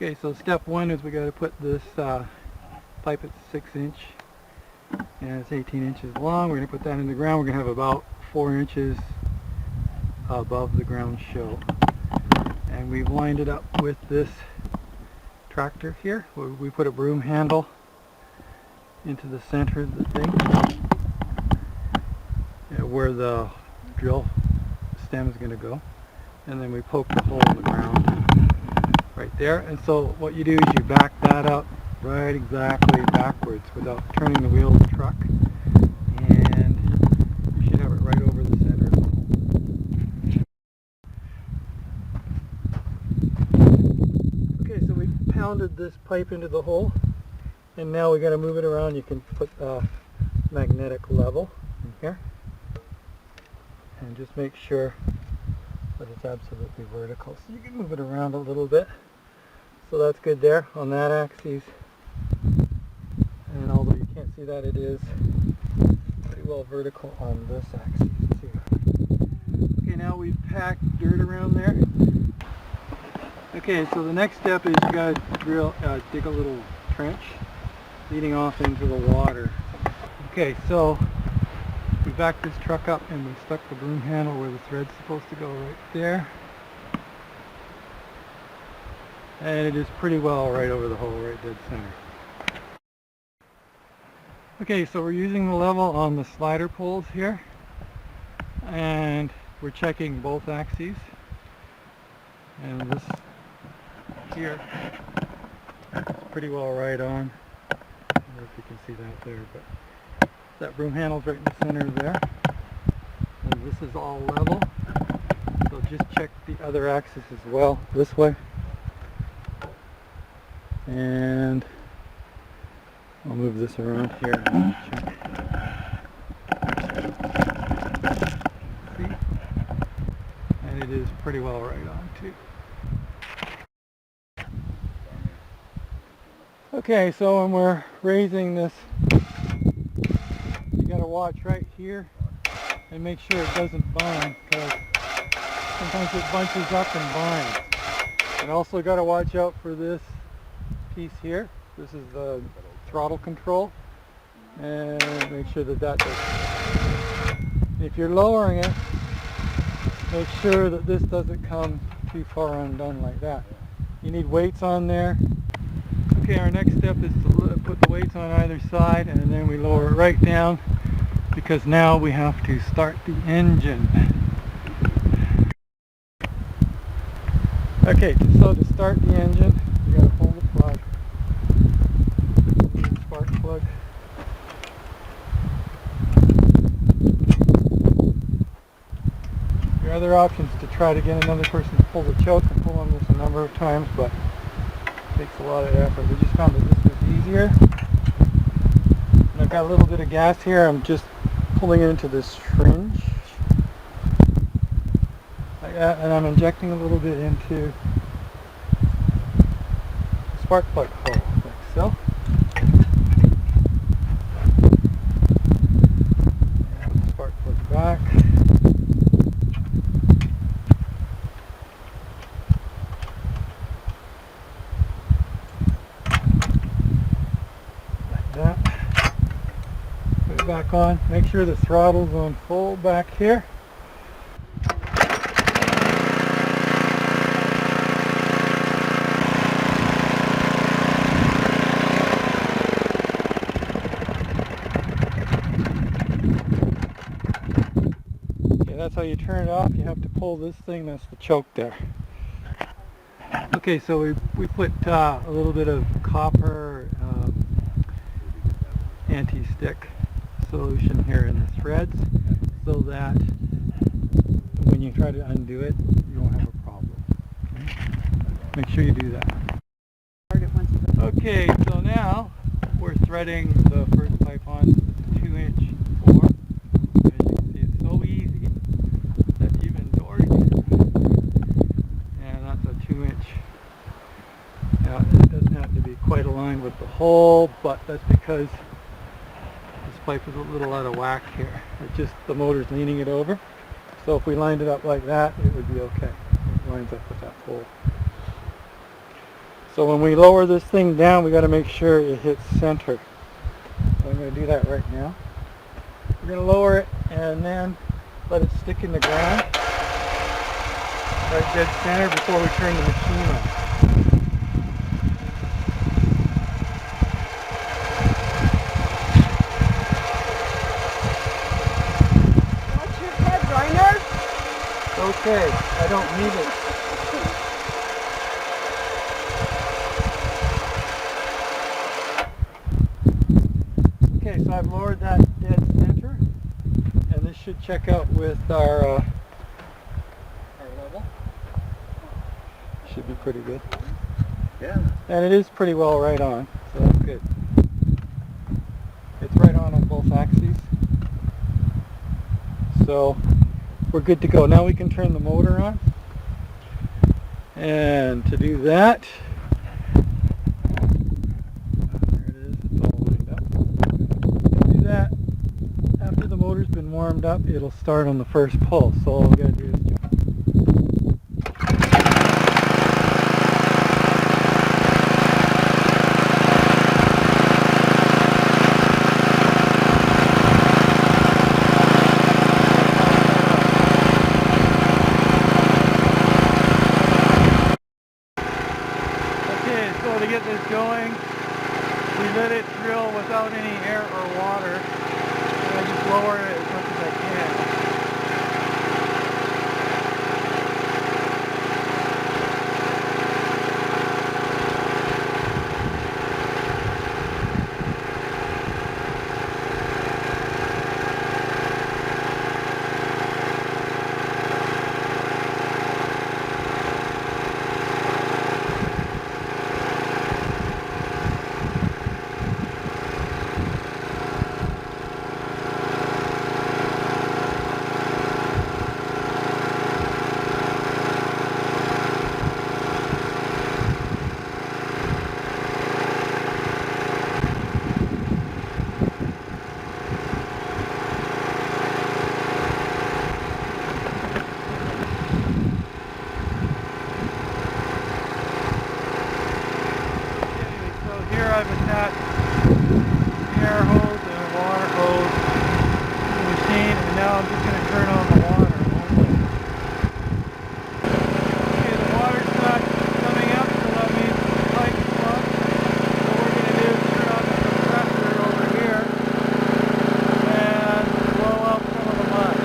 Okay, so step one is we got to put this pipe at 6" and it's 18 inches long. We're going to put that in the ground. We're going to have about 4 inches above the ground show. And we've lined it up with this tractor here. We put a broom handle into the center of the thing where the drill stem is going to go. And then we poke the hole in the ground right there. And so what you do is you back that up right exactly backwards without turning the wheel of the truck, and you should have it right over the center of the hole. Okay, so we pounded this pipe into the hole, and now we got to move it around. You can put a magnetic level in here and just make sure that it's absolutely vertical. So you can move it around a little bit. So that's good there on that axis. And although you can't see that, it is pretty well vertical on this axis too. Okay, now we've packed dirt around there. Okay, so the next step is you got to dig a little trench leading off into the water. Okay, so we backed this truck up and we stuck the broom handle where the thread's supposed to go right there. And it is pretty well right over the hole, right dead center. Okay, so we're using the level on the slider poles here, and we're checking both axes. And this here is pretty well right on. I don't know if you can see that there, but that broom handle's right in the center there. And this is all level. So just check the other axis as well, this way. And I'll move this around here and check. See? And it is pretty well right on too. Okay, so when we're raising this, you gotta watch right here and make sure it doesn't bind, because sometimes it bunches up and binds. And also gotta watch out for this piece here. This is the throttle control, and make sure that that doesn't. If you're lowering it, make sure that this doesn't come too far undone like that. You need weights on there. Okay, our next step is to put the weights on either side, and then we lower it right down, because now we have to start the engine. Okay, so to start the engine, you gotta pull the plug. Spark plug. Your other option is to try to get another person to pull the choke. I pull on this a number of times, but it takes a lot of effort. We just found that this was easier. And I've got a little bit of gas here. I'm just pulling into this fringe like that, and I'm injecting a little bit into the spark plug hole, like so. Back. Like that. Put it back on. Make sure the throttle's on full back here. That's how you turn it off. You have to pull this thing, that's the choke there. Okay, so we put a little bit of copper anti-stick solution here in the threads, so that when you try to undo it, you won't have a problem. Okay? Make sure you do that. Okay, so now we're threading the first pipe on the 2" bore. As you can see, it's so easy. Even Dorene, and that's a 2". Now it doesn't have to be quite aligned with the hole, but that's because this pipe is a little out of whack here. It's just the motor's leaning it over. So if we lined it up like that, it would be okay. It lines up with that hole. So when we lower this thing down, we got to make sure it hits center. So I'm going to do that right now. We're going to lower it and then let it stick in the ground right dead center before we turn the machine on. Watch your head, Reiner. Okay, I don't need it. Okay, so I've lowered that dead center, and this should check out with our level. Should be pretty good. Yeah. And it is pretty well right on, so that's good. It's right on both axes. So we're good to go. Now we can turn the motor on. And to do that, there it is, it's all lined up. To do that, after the motor's been warmed up, it'll start on the first pull. So all we gotta do is to get this going, we let it drill without any air or water, and I just lower it as much as I can. I've attached the air hose and a water hose to the machine, and now I'm just going to turn on the water only. Okay, the water's not coming up, so that means the pipe is plugged. So what we're going to do is turn on the compressor over here and blow out some of the mud.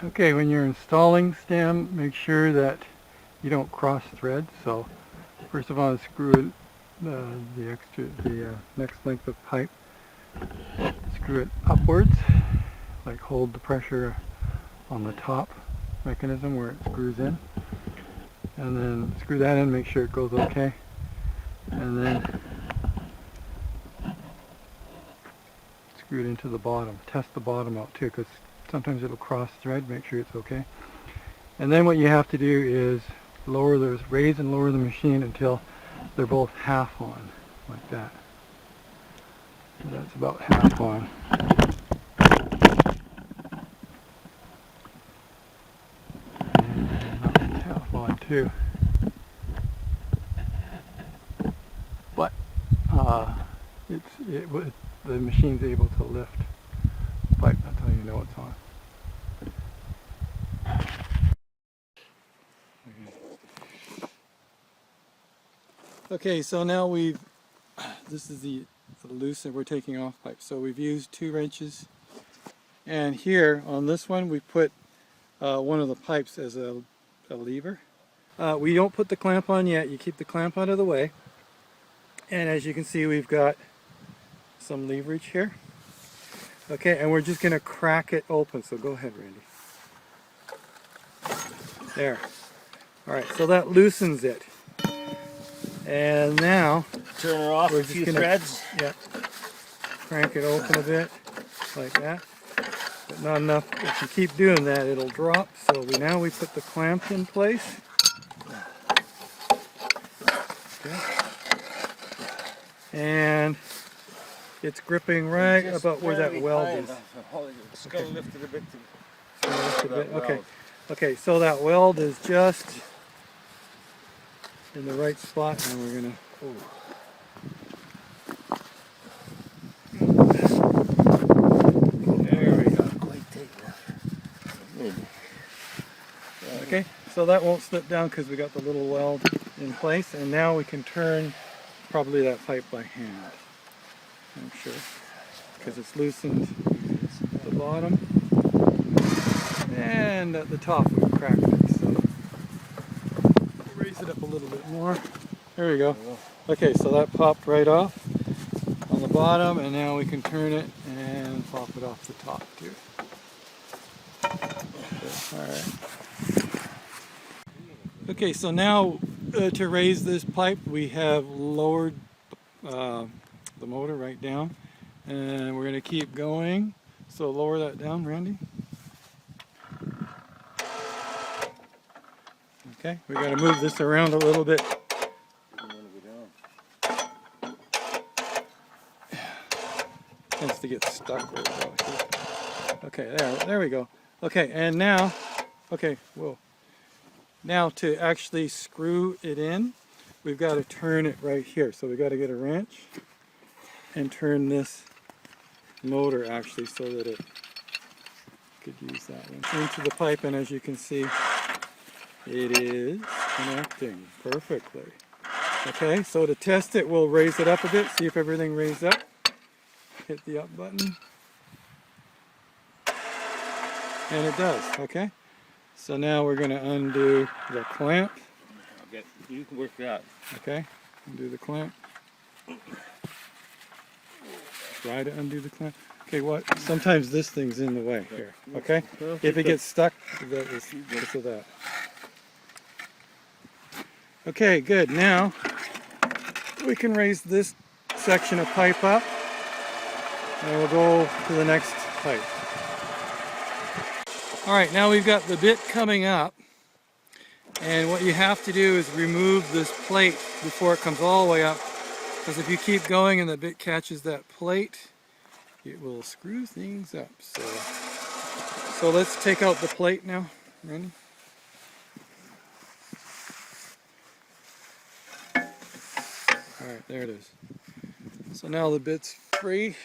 Okay, when you're installing stem, make sure that you don't cross thread. So first of all, screw the next length of pipe. Screw it upwards, like hold the pressure on the top mechanism where it screws in, and then screw that in, make sure it goes okay, and then screw it into the bottom. Test the bottom out too, because sometimes it'll cross thread. Make sure it's okay. And then what you have to do is raise and lower the machine until they're both half on, like that. So that's about half on. And that's half on too. But the machine's able to lift the pipe. That's how you know it's on. Okay, so now this is the loose that we're taking off pipe. So we've used 2 wrenches, and here on this one we put one of the pipes as a lever. We don't put the clamp on yet. You keep the clamp out of the way, and as you can see, we've got some leverage here. Okay, and we're just going to crack it open. So go ahead, Randy. There. All right, so that loosens it. And now turn her off a few threads. Yeah. Crank it open a bit, like that. But not enough. If you keep doing that, it'll drop. So now we put the clamp in place. Okay. And it's gripping right about where that weld is. It's going to lift it a bit. Okay. Okay, so that weld is just in the right spot, and we're gonna. There we go. Okay, so that won't slip down because we got the little weld in place, and now we can turn probably that pipe by hand. I'm sure, because it's loosened at the bottom, and at the top we've cracked it. So raise it up a little bit more. There we go. Okay, so that popped right off on the bottom, and now we can turn it and pop it off the top too. Alright. Okay, so now to raise this pipe, we have lowered the motor right down, and we're going to keep going. So lower that down, Randy. Okay, we got to move this around a little bit. Tends to get stuck right about here. Okay, there we go. Okay, and now, okay, whoa. Now to actually screw it in, we've got to turn it right here. So we've got to get a wrench and turn this motor actually so that it could use that one into the pipe, and as you can see, it is connecting perfectly. Okay, so to test it, we'll raise it up a bit, see if everything raised up. Hit the up button. And it does, okay? So now we're going to undo the clamp. Okay, you can work that. Okay, undo the clamp. Try to undo the clamp. Okay, what? Sometimes this thing's in the way here, okay? If it gets stuck, that is because of that. Okay, good. Now we can raise this section of pipe up, and we'll go to the next pipe. All right, now we've got the bit coming up, and what you have to do is remove this plate before it comes all the way up, because if you keep going and the bit catches that plate, it will screw things up. So let's take out the plate now, Randy. All right, there it is. So now the bit's free,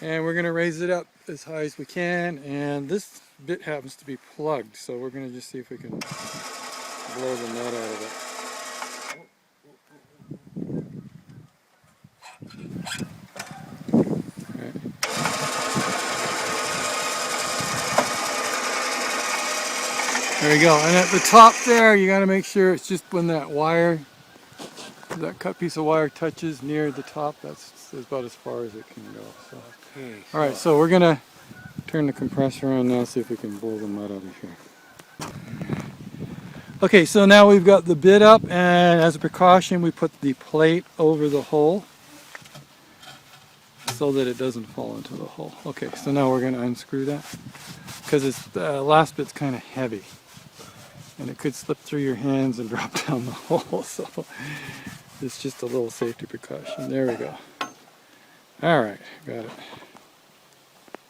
and we're going to raise it up as high as we can, and this bit happens to be plugged, so we're going to just see if we can blow the nut out of it. Right. There we go, and at the top there you got to make sure it's just when that wire, that cut piece of wire touches near the top, that's about as far as it can go. So. Okay, All right, so we're going to turn the compressor on now, see if we can blow the mud out of here. Okay, so now we've got the bit up, and as a precaution we put the plate over the hole so that it doesn't fall into the hole. Okay, so now we're going to unscrew that, because the last bit's kind of heavy and it could slip through your hands and drop down the hole, so it's just a little safety precaution. There we go. All right, got it.